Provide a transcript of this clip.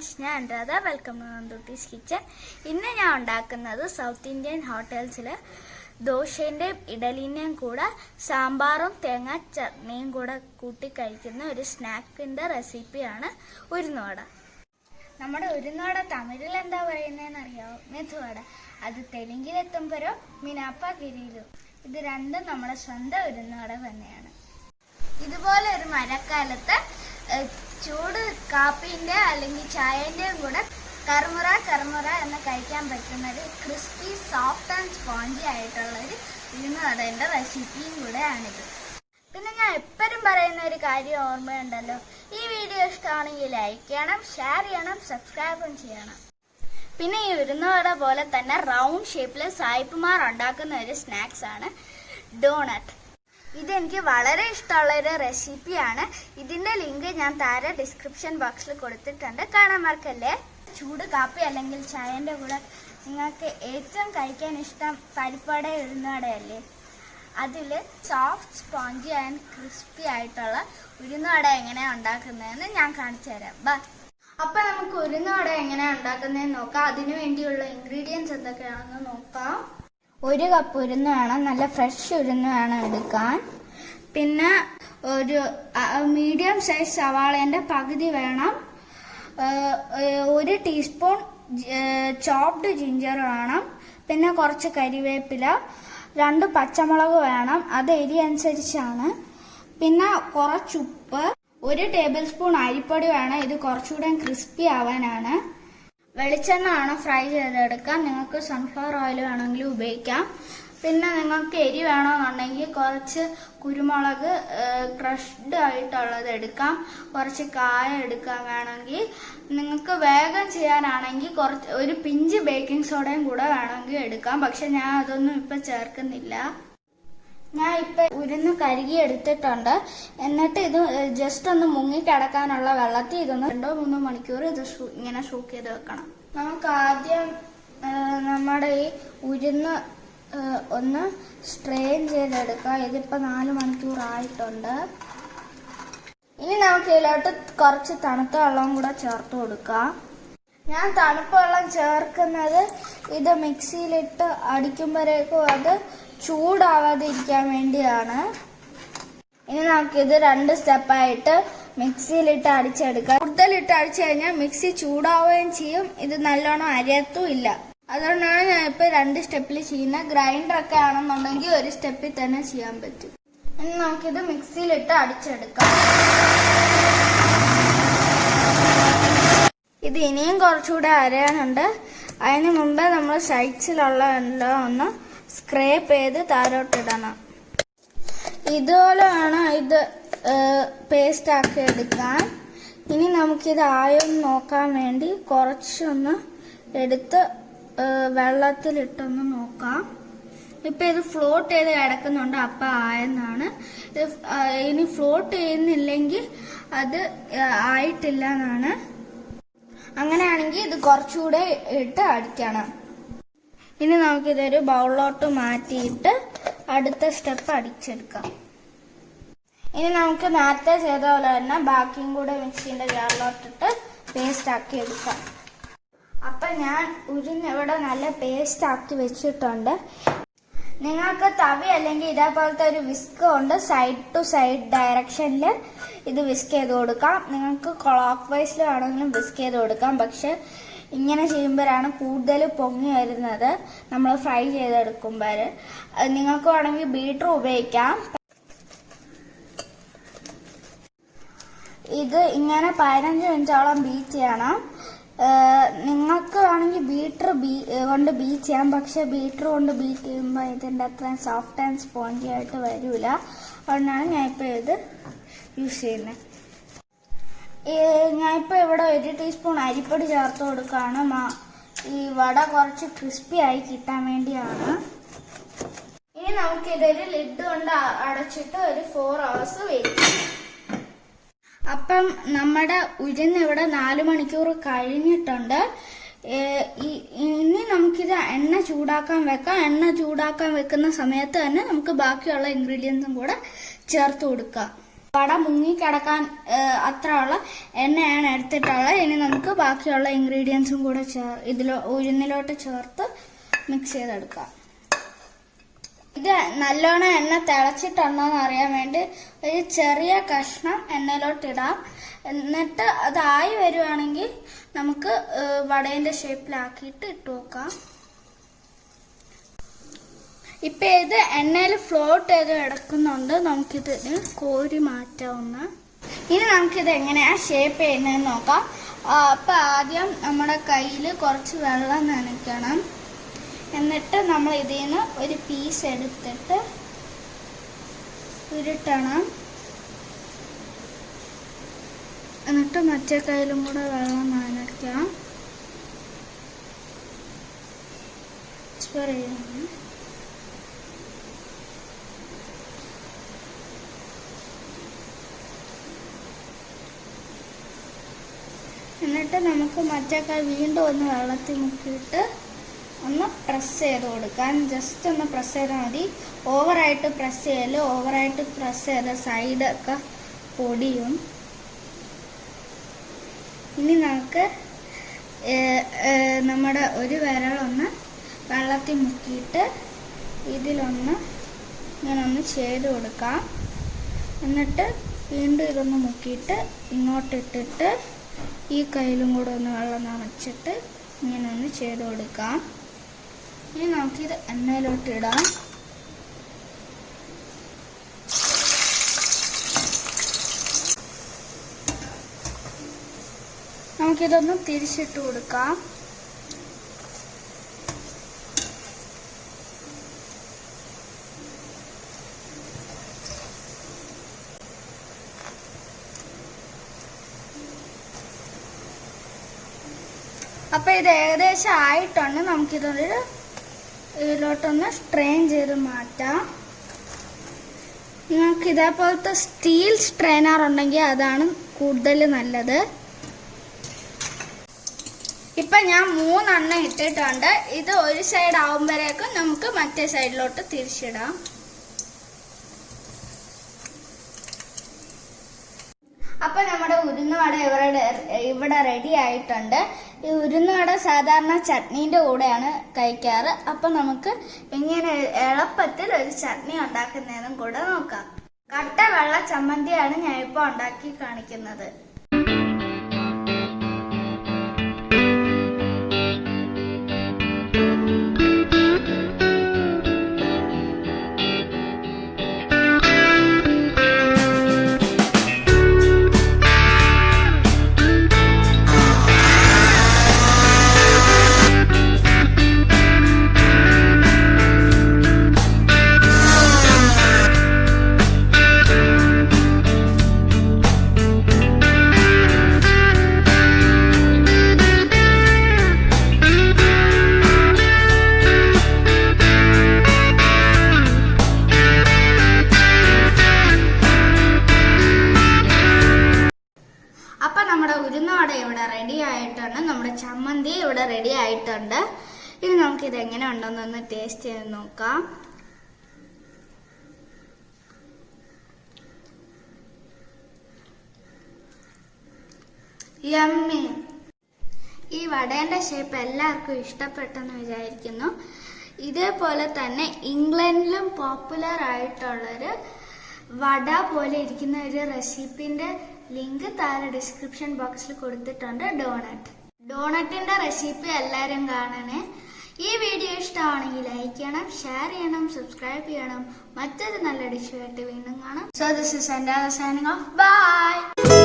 Friends, ഞാൻ Anuradha. Welcome to Nandootty's kitchen. ഇന്ന് ഞാൻ ഉണ്ടാക്കുന്നത് സൗത്ത് ഇന്ത്യൻ ഹോട്ടൽസിൽ ദോശേൻ്റെയും ഇഡലിൻ്റെയും കൂടെ സാമ്പാറും തേങ്ങാ ചട്നിയും കൂടെ കൂട്ടി കഴിക്കുന്ന ഒരു സ്നാക്കിൻ്റെ റെസിപ്പിയാണ് ഉഴുന്നുവട. നമ്മുടെ ഉഴുന്നുവട തമിഴിൽ എന്താ പറയുന്നതെന്ന് അറിയാമോ? മെതുവട. അത് തെലുങ്കിലെത്തുമ്പോഴോ മിനാപ്പ ഗിരിയിലും. ഇത് രണ്ടും നമ്മുടെ സ്വന്തം ഉഴുന്നുവട തന്നെയാണ്. ഇതുപോലെ ഒരു മഴക്കാലത്ത് ചൂട് കാപ്പിൻ്റെ അല്ലെങ്കിൽ ചായൻ്റെയും കൂടെ കറുമുറ എന്ന് കഴിക്കാൻ പറ്റുന്ന ഒരു ക്രിസ്പി, സോഫ്റ്റ് ആൻഡ് സ്പോഞ്ചി ആയിട്ടുള്ളൊരു ഉഴുന്നുവടേൻ്റെ റെസിപ്പിയും കൂടെയാണിത്. പിന്നെ ഞാൻ എപ്പോഴും പറയുന്ന ഒരു കാര്യം ഓർമ്മയുണ്ടല്ലോ, ഈ വീഡിയോ ഇഷ്ടമാണെങ്കിൽ ലൈക്ക് ചെയ്യണം, ഷെയർ ചെയ്യണം, സബ്സ്ക്രൈബും ചെയ്യണം. പിന്നെ ഈ ഉഴുന്നുവട പോലെ തന്നെ റൗണ്ട് ഷേപ്പിൽ സായിപ്പുമാർ ഉണ്ടാക്കുന്ന ഒരു സ്നാക്സ് ആണ് ഡോണട്ട്. ഇതെനിക്ക് വളരെ ഇഷ്ടമുള്ള ഒരു റെസിപ്പിയാണ്. ഇതിൻ്റെ ലിങ്ക് ഞാൻ താഴെ ഡിസ്ക്രിപ്ഷൻ ബോക്സിൽ കൊടുത്തിട്ടുണ്ട്, കാണാൻ മറക്കല്ലേ. ചൂട് കാപ്പി അല്ലെങ്കിൽ ചായൻ്റെ കൂടെ നിങ്ങൾക്ക് ഏറ്റവും കഴിക്കാൻ ഇഷ്ടം പരിപ്പുവട ഉഴുന്നുവടയല്ലേ? അതിൽ സോഫ്റ്റ്, സ്പോഞ്ചി ആൻഡ് ക്രിസ്പി ആയിട്ടുള്ള ഉഴുന്നുവട എങ്ങനെയാണ് ഉണ്ടാക്കുന്നതെന്ന് ഞാൻ കാണിച്ചു തരാം. ബാ. അപ്പം നമുക്ക് ഉഴുന്നുവട എങ്ങനെയാണ് ഉണ്ടാക്കുന്നതെന്ന് നോക്കാം. അതിനു വേണ്ടിയുള്ള ഇൻഗ്രീഡിയൻസ് എന്തൊക്കെയാണെന്ന് നോക്കാം. 1 കപ്പ് ഉഴുന്ന് വേണം, നല്ല ഫ്രഷ് ഉഴുന്ന് വേണം എടുക്കാൻ. പിന്നെ ഒരു മീഡിയം സൈസ് സവാളേൻ്റെ പകുതി വേണം. 1 ടീസ്പൂൺ ചോപ്ഡ് ജിഞ്ചർ വേണം. പിന്നെ കുറച്ച് കരിവേപ്പില, 2 പച്ചമുളക് വേണം, അത് എരി അനുസരിച്ചാണ്. പിന്നെ കുറച്ച് ഉപ്പ്, 1 ടേബിൾ സ്പൂൺ അരിപ്പൊടി വേണം, ഇത് കുറച്ചുകൂടെ ക്രിസ്പി ആവാനാണ്. വെളിച്ചെണ്ണ വേണം ഫ്രൈ ചെയ്തെടുക്കാൻ. നിങ്ങൾക്ക് സൺഫ്ലവർ ഓയിൽ വേണമെങ്കിൽ ഉപയോഗിക്കാം. പിന്നെ നിങ്ങൾക്ക് എരി വേണമെന്നുണ്ടെങ്കിൽ കുറച്ച് കുരുമുളക് ക്രഷ്ഡ് ആയിട്ടുള്ളത് എടുക്കാം, കുറച്ച് കായ എടുക്കാൻ വേണമെങ്കിൽ. നിങ്ങൾക്ക് വേഗം ചെയ്യാനാണെങ്കിൽ ഒരു പിഞ്ച് ബേക്കിംഗ് സോഡയും കൂടെ വേണമെങ്കിൽ എടുക്കാം. പക്ഷെ ഞാൻ അതൊന്നും ഇപ്പം ചേർക്കുന്നില്ല. ഞാൻ ഇപ്പം ഉരുന്ന് കഴുകി എടുത്തിട്ടുണ്ട്. എന്നിട്ട് ഇത് ജസ്റ്റ് ഒന്ന് മുങ്ങിക്കിടക്കാനുള്ള വെള്ളത്തിൽ ഇതൊന്ന് 2-3 മണിക്കൂർ ഇത് ഇങ്ങനെ സൂക്ക് ചെയ്ത് വെക്കണം. നമുക്ക് ആദ്യം നമ്മുടെ ഈ ഉരുന്ന് ഒന്ന് സ്ട്രെയിൻ ചെയ്തെടുക്കാം. ഇതിപ്പോൾ 4 മണിക്കൂർ ആയിട്ടുണ്ട്. ഇനി നമുക്ക് ഇതിലോട്ട് കുറച്ച് തണുത്ത വെള്ളം കൂടെ ചേർത്ത് കൊടുക്കാം. ഞാൻ തണുത്ത വെള്ളം ചേർക്കുന്നത് ഇത് മിക്സിയിലിട്ട് അടിക്കുമ്പോഴേക്കും അത് ചൂടാവാതിരിക്കാൻ വേണ്ടിയാണ്. ഇനി നമുക്കിത് 2 സ്റ്റെപ്പായിട്ട് മിക്സിയിലിട്ട് അടിച്ചെടുക്കാം. കൂടുതലിട്ട് അടിച്ചു കഴിഞ്ഞാൽ മിക്സി ചൂടാവുകയും ചെയ്യും, ഇത് നല്ലോണം അരയത്തും ഇല്ല. അതുകൊണ്ടാണ് ഞാൻ ഇപ്പോൾ 2 സ്റ്റെപ്പിൽ ചെയ്യുന്നത്. ഗ്രൈൻഡറൊക്കെ ആണെന്നുണ്ടെങ്കിൽ 1 സ്റ്റെപ്പിൽ തന്നെ ചെയ്യാൻ പറ്റും. ഇനി നമുക്കിത് മിക്സിയിലിട്ട് അടിച്ചെടുക്കാം. ഇത് ഇനിയും കുറച്ചുകൂടെ അരയാനുണ്ട്. അതിന് മുമ്പേ നമ്മൾ സൈഡ്സിലുള്ള എല്ലാം ഒന്ന് സ്ക്രേപ്പ് ചെയ്ത് താഴോട്ടിടണം. ഇതുപോലെ വേണം ഇത് പേസ്റ്റ് ആക്കി എടുക്കാൻ. ഇനി നമുക്കിത് ആയൊന്ന് നോക്കാൻ വേണ്ടി കുറച്ചൊന്ന് എടുത്ത് വെള്ളത്തിലിട്ടൊന്ന് നോക്കാം. ഇപ്പം ഇത് ഫ്ലോട്ട് ചെയ്ത് കിടക്കുന്നുണ്ട്, അപ്പം ആയെന്നാണ്. ഇനി ഫ്ലോട്ട് ചെയ്യുന്നില്ലെങ്കിൽ അത് ആയിട്ടില്ല എന്നാണ്. അങ്ങനെയാണെങ്കിൽ ഇത് കുറച്ചുകൂടെ ഇട്ട് അടിക്കണം. ഇനി നമുക്കിതൊരു ബൗളിലോട്ട് മാറ്റിയിട്ട് അടുത്ത സ്റ്റെപ്പ് അടിച്ചെടുക്കാം. ഇനി നമുക്ക് നേരത്തെ ചെയ്ത പോലെ തന്നെ ബാക്കിയും കൂടെ മിക്സിൻ്റെ ജാറിലോട്ടിട്ട് പേസ്റ്റ് ആക്കി എടുക്കാം. അപ്പം ഞാൻ ഉരുന്നിവിടെ നല്ല പേസ്റ്റ് ആക്കി വെച്ചിട്ടുണ്ട്. നിങ്ങൾക്ക് തവി അല്ലെങ്കിൽ ഇതേപോലത്തെ ഒരു വിസ്ക് കൊണ്ട് സൈഡ് ടു സൈഡ് ഡയറക്ഷനിൽ ഇത് വിസ്ക് ചെയ്ത് കൊടുക്കാം. നിങ്ങൾക്ക് ക്ലോക്ക് വൈസിൽ വേണമെങ്കിലും വിസ്ക് ചെയ്ത് കൊടുക്കാം. പക്ഷെ ഇങ്ങനെ ചെയ്യുമ്പോഴാണ് കൂടുതൽ പൊങ്ങി വരുന്നത് നമ്മൾ ഫ്രൈ ചെയ്തെടുക്കുമ്പോൾ. നിങ്ങൾക്ക് വേണമെങ്കിൽ ബീറ്റർ ഉപയോഗിക്കാം. ഇത് ഇങ്ങനെ 15 മിനിറ്റോളം ബീറ്റ് ചെയ്യണം. നിങ്ങൾക്ക് വേണമെങ്കിൽ ബീറ്റർ കൊണ്ട് ബീറ്റ് ചെയ്യാം. പക്ഷെ ബീറ്റർ കൊണ്ട് ബീറ്റ് ചെയ്യുമ്പോൾ ഇതിൻ്റെ അത്രയും സോഫ്റ്റ് ആൻഡ് സ്പോഞ്ചി ആയിട്ട് വരില്ല. അതുകൊണ്ടാണ് ഞാനിപ്പോൾ ഇത് യൂസ് ചെയ്യുന്നത്. ഞാനിപ്പോൾ ഇവിടെ 1 ടീസ്പൂൺ അരിപ്പൊടി ചേർത്ത് കൊടുക്കുകയാണ്. ഈ വട കുറച്ച് ക്രിസ്പി ആയി കിട്ടാൻ വേണ്ടിയാണ്. ഇനി നമുക്കിതൊരു ലിഡ് കൊണ്ട് അടച്ചിട്ട് ഒരു 4 hours വെയിറ്റ് ചെയ്യാം. അപ്പം നമ്മുടെ ഉരുന്ന് ഇവിടെ 4 മണിക്കൂർ കഴിഞ്ഞിട്ടുണ്ട്. ഇനി നമുക്കിത് എണ്ണ ചൂടാക്കാൻ വെക്കാം. എണ്ണ ചൂടാക്കാൻ വെക്കുന്ന സമയത്ത് തന്നെ നമുക്ക് ബാക്കിയുള്ള ഇൻഗ്രീഡിയൻസും കൂടെ ചേർത്ത് കൊടുക്കാം. വട മുങ്ങിക്കിടക്കാൻ അത്രയുള്ള എണ്ണയാണ് എടുത്തിട്ടുള്ളത്. ഇനി നമുക്ക് ബാക്കിയുള്ള ഇൻഗ്രീഡിയൻസും കൂടെ ഉഴുന്നിലോട്ട് ചേർത്ത് മിക്സ് ചെയ്തെടുക്കാം. ഇത് നല്ലോണം എണ്ണ തിളച്ചിട്ടുണ്ടോ എന്ന് അറിയാൻ വേണ്ടി ഒരു ചെറിയ കഷ്ണം എണ്ണയിലോട്ടിടാം. എന്നിട്ട് അതായി വരുവാണെങ്കിൽ നമുക്ക് വടേന്റെ ഷേപ്പിലാക്കിയിട്ട് ഇട്ട് വെക്കാം. ഇപ്പൊ ഇത് എണ്ണയിൽ ഫ്ലോട്ട് ചെയ്ത് കിടക്കുന്നുണ്ട്. നമുക്കിത് കോരി മാറ്റാവുന്ന. ഇനി നമുക്കിത് എങ്ങനെയാ ഷേപ്പ് ചെയ്യുന്നതെന്ന് നോക്കാം. അപ്പൊ ആദ്യം നമ്മുടെ കയ്യിൽ കുറച്ച് വെള്ളം നനയ്ക്കണം. എന്നിട്ട് നമ്മൾ ഇതിൽ നിന്ന് ഒരു പീസ് എടുത്തിട്ട് ഉരുട്ടണം. എന്നിട്ട് മറ്റേ കയ്യിലും കൂടെ വെള്ളം നനയ്ക്കാം. എന്നിട്ട് നമുക്ക് മറ്റേ കൈ വീണ്ടും ഒന്ന് വെള്ളത്തിൽ മുക്കിയിട്ട് ഒന്ന് പ്രസ് ചെയ്ത് കൊടുക്കാൻ. ജസ്റ്റ് ഒന്ന് പ്രസ് ചെയ്താൽ മതി. ഓവറായിട്ട് പ്രസ് ചെയ്യല്. ഓവറായിട്ട് പ്രസ് ചെയ്ത സൈഡൊക്കെ പൊടിയും. ഇനി നമുക്ക് നമ്മുടെ ഒരു വിരലൊന്ന് വെള്ളത്തിൽ മുക്കിയിട്ട് ഇതിലൊന്ന് ഇങ്ങനൊന്ന് ചെയ്ത് കൊടുക്കാം. എന്നിട്ട് വീണ്ടും ഇതൊന്ന് മുക്കിയിട്ട് ഇങ്ങോട്ടിട്ടിട്ട് ഈ കയ്യിലും കൂടെ ഒന്ന് വെള്ളം നിറച്ചിട്ട് ഇങ്ങനെ ഒന്ന് ചെയ്ത് കൊടുക്കാം. ഇനി നമുക്കിത് എണ്ണയിലോട്ട് ഇടാം. നമുക്കിതൊന്ന് തിരിച്ചിട്ട് കൊടുക്കാം. അപ്പൊ ഇത് ഏകദേശം ആയിട്ടുണ്ട്. ഇതിലോട്ടൊന്ന് സ്ട്രെയിൻ ചെയ്ത് മാറ്റാം. നിങ്ങൾക്ക് ഇതേപോലത്തെ സ്റ്റീൽ സ്ട്രെയിനർ ഉണ്ടെങ്കിൽ അതാണ് കൂടുതൽ നല്ലത്. ഇപ്പൊ ഞാൻ 3 ഇട്ടിട്ടുണ്ട്. ഇത് ഒരു സൈഡ് ആവുമ്പോഴേക്കും നമുക്ക് മറ്റേ സൈഡിലോട്ട് തിരിച്ചിടാം. അപ്പൊ നമ്മുടെ ഉഴുന്നുവട ഇവിടെ റെഡി ആയിട്ടുണ്ട്. ഈ ഉഴുന്നുവട സാധാരണ ചട്നീന്റെ കൂടെയാണ് കഴിക്കാറ്. അപ്പൊ നമുക്ക് എങ്ങനെ എളുപ്പത്തിൽ ഒരു ചട്നി ഉണ്ടാക്കുന്നതെന്നും കൂടെ നോക്കാം. കട്ട വെള്ള ചമ്മന്തിയാണ് ഞാൻ ഇപ്പൊ ഉണ്ടാക്കി കാണിക്കുന്നത്. നമ്മുടെ ഉഴുന്നുവട ഇവിടെ റെഡി ആയിട്ടുണ്ട്. നമ്മുടെ ചമ്മന്തി ഇവിടെ റെഡി ആയിട്ടുണ്ട്. ഇനി നമുക്ക് ഇത് എങ്ങനെ ഉണ്ടെന്നൊന്ന് ടേസ്റ്റ് ചെയ്ത് നോക്കാം. യമ്മി. ഈ വടേന്റെ ഷേപ്പ് എല്ലാവർക്കും ഇഷ്ടപ്പെട്ടെന്ന് വിചാരിക്കുന്നു. ഇതേപോലെ തന്നെ ഇംഗ്ലണ്ടിലും പോപ്പുലർ ആയിട്ടുള്ളൊരു വട പോലെ ഇരിക്കുന്ന ഒരു റെസിപ്പിന്റെ ലിങ്ക് താഴെ ഡിസ്ക്രിപ്ഷൻ ബോക്സിൽ കൊടുത്തിട്ടുണ്ട്. ഡോണറ്റിന്റെ റെസിപ്പി എല്ലാവരും കാണണേ. ഈ വീഡിയോ ഇഷ്ടമാണെങ്കിൽ ലൈക്ക് ചെയ്യണം, ഷെയർ ചെയ്യണം, സബ്സ്ക്രൈബ് ചെയ്യണം. മറ്റൊരു നല്ല ഡിഷുമായിട്ട് വീണ്ടും കാണാം. So this is Sandhya signing off. Bye.